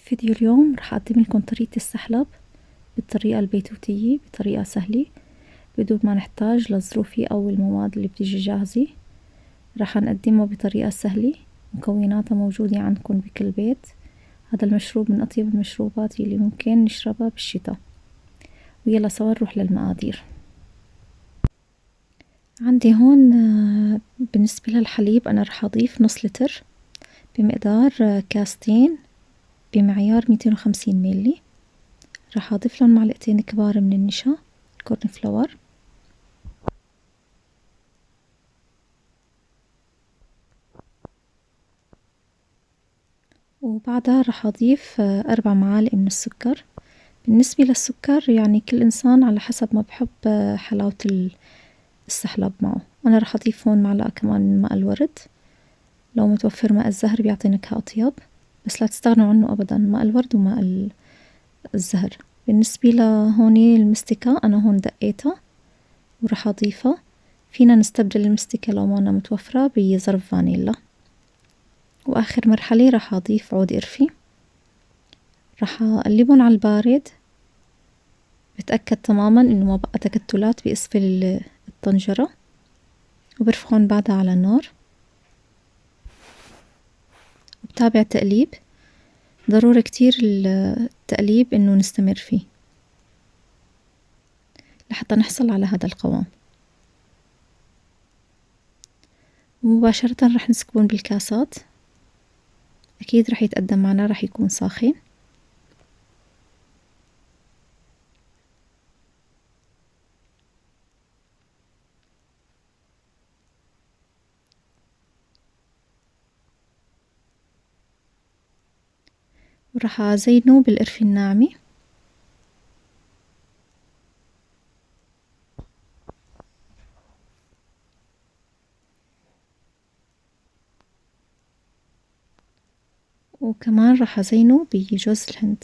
فيديو اليوم راح أقدم لكم طريقة السحلب بالطريقة البيتوتية بطريقة سهلة بدون ما نحتاج للظروفي أو المواد اللي بتيجي جاهزة. راح نقدمه بطريقة سهلة، مكوناتها موجودة عندكم بكل بيت. هذا المشروب من أطيب المشروبات اللي ممكن نشربها بالشتاء. ويلا سوا نروح للمقادير. عندي هون بالنسبة للحليب أنا راح أضيف نص لتر بمقدار كاستين بمعيار 250 ملي. راح أضيف لهم معلقتين كبار من النشا كورن فلاور، وبعدها راح أضيف 4 معالق من السكر. بالنسبة للسكر يعني كل إنسان على حسب ما بحب حلاوة السحلب معه. أنا راح أضيف هون معلقة كمان من ماء الورد، لو متوفر ماء الزهر بيعطي نكهة أطيب، بس لا تستغنوا عنه أبدا، ماء الورد وماء الزهر. بالنسبة لهوني المستكة أنا هون دقيتها وراح أضيفها. فينا نستبدل المستكة لو ما أنا متوفرة بظرف فانيلا. وآخر مرحلة راح أضيف عود قرفة، راح أقلبهم على البارد. بتأكد تماما إنه ما بقى تكتلات بأسفل الطنجرة، وبرفعهم بعدها على النار وبتابع تقليب. ضروري كتير التقليب إنه نستمر فيه لحتى نحصل على هذا القوام. ومباشرة راح نسكبهم بالكاسات، أكيد راح يتقدم معنا، راح يكون ساخن. وراح أزينه بالقرفة الناعمة. وكمان راح أزينه بجوز الهند.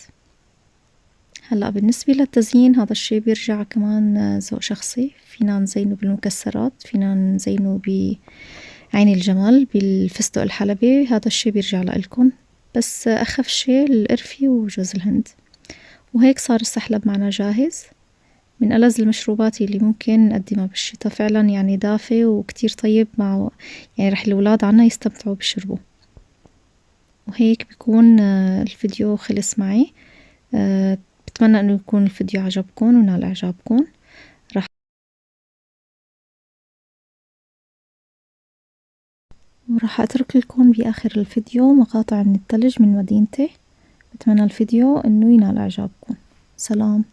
هلأ بالنسبة للتزيين هذا الشي بيرجع كمان ذوق شخصي، فينا نزينه بالمكسرات، فينا نزينه بعين الجمل، بالفستق الحلبي، هذا الشي بيرجع لإلكن، بس أخف شي القرفة وجوز الهند. وهيك صار السحلب معنا جاهز، من ألذ المشروبات اللي ممكن نقدمها بالشتا. فعلا يعني دافي وكتير طيب، مع يعني رح الولاد عنا يستمتعوا بشربه. وهيك بيكون الفيديو خلص معي. بتمنى انه يكون الفيديو عجبكم ونال اعجابكم. وراح اترك لكم باخر الفيديو مقاطع من الثلج من مدينتي. بتمنى الفيديو انه ينال اعجابكم. سلام.